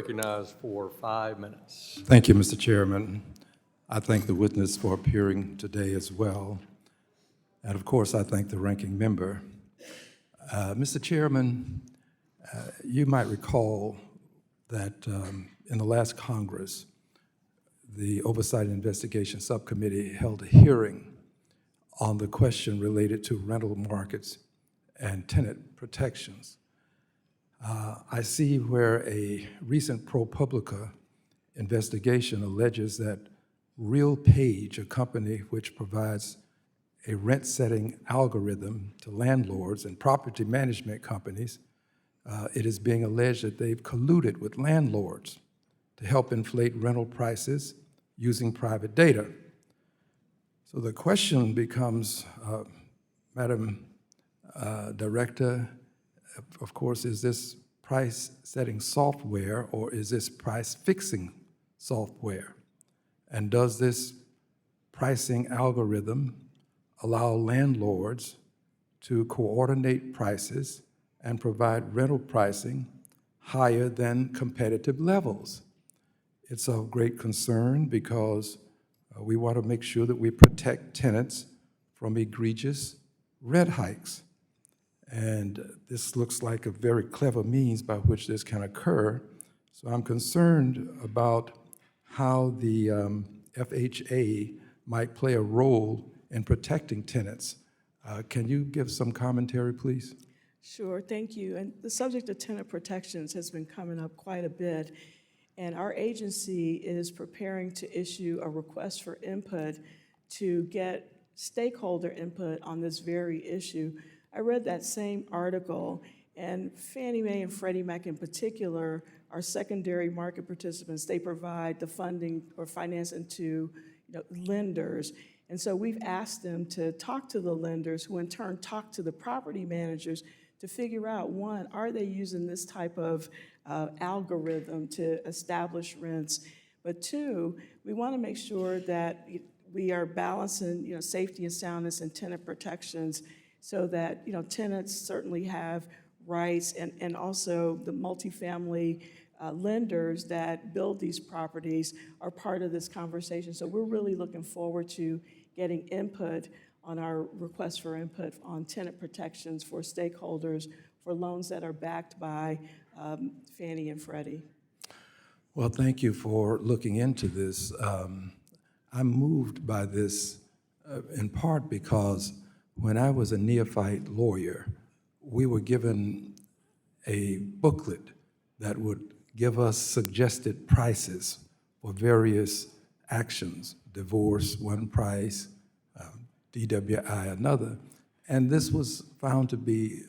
Recognized for 5 minutes. Thank you, Mr. Chairman. I thank the witness for appearing today as well. And of course, I thank the ranking member. Mr. Chairman, you might recall that in the last Congress, the Oversight and Investigation Subcommittee held a hearing on the question related to rental markets and tenant protections. I see where a recent ProPublica investigation alleges that RealPage, a company which provides a rent-setting algorithm to landlords and property management companies, it is being alleged that they've colluded with landlords to help inflate rental prices using private data. So the question becomes, Madam Director, of course, is this price-setting software or is this price-fixing software? And does this pricing algorithm allow landlords to coordinate prices and provide rental pricing higher than competitive levels? It's of great concern because we want to make sure that we protect tenants from egregious rent hikes. And this looks like a very clever means by which this can occur. So I'm concerned about how the FHA might play a role in protecting tenants. Can you give some commentary, please? Sure, thank you. And the subject of tenant protections has been coming up quite a bit. And our agency is preparing to issue a request for input to get stakeholder input on this very issue. I read that same article, and Fannie Mae and Freddie Mac in particular are secondary market participants. They provide the funding or financing to lenders. And so we've asked them to talk to the lenders, who in turn talk to the property managers to figure out, one, are they using this type of algorithm to establish rents? But two, we want to make sure that we are balancing safety and soundness and tenant protections so that tenants certainly have rights, and also the multifamily lenders that build these properties are part of this conversation. So we're really looking forward to getting input on our request for input on tenant protections for stakeholders for loans that are backed by Fannie and Freddie. Well, thank you for looking into this. I'm moved by this in part because when I was a neophyte lawyer, we were given a booklet that would give us suggested prices for various actions, divorce, one price, DWI, another. And this was found to be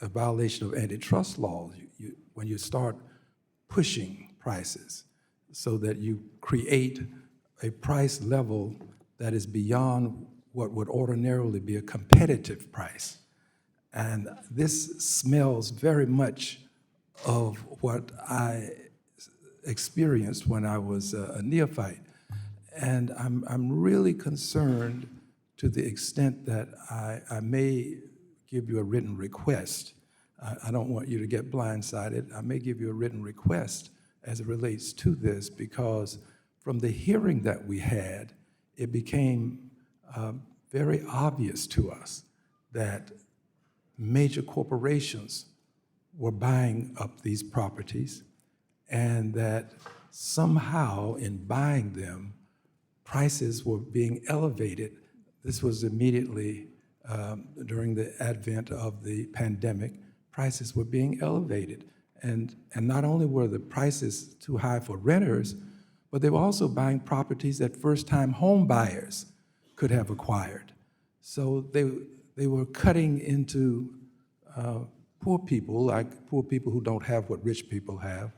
a violation of antitrust laws when you start pushing prices so that you create a price level that is beyond what would ordinarily be a competitive price. And this smells very much of what I experienced when I was a neophyte. And I'm really concerned to the extent that I may give you a written request. I don't want you to get blindsided. I may give you a written request as it relates to this, because from the hearing that we had, it became very obvious to us that major corporations were buying up these properties, and that somehow in buying them, prices were being elevated. This was immediately during the advent of the pandemic. Prices were being elevated. And not only were the prices too high for renters, but they were also buying properties that first-time home buyers could have acquired. So they were cutting into poor people, like poor people who don't have what rich people have,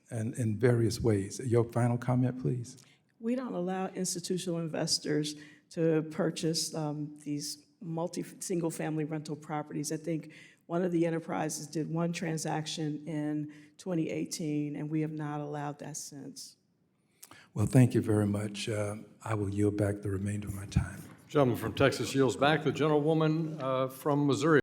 and in various ways. Your final comment, please. We don't allow institutional investors to purchase these single-family rental properties. I think one of the enterprises did one transaction in 2018, and we have not allowed that since. Well, thank you very much. I will yield back the remainder of my time. Gentleman from Texas yields back. The gentlewoman from Missouri.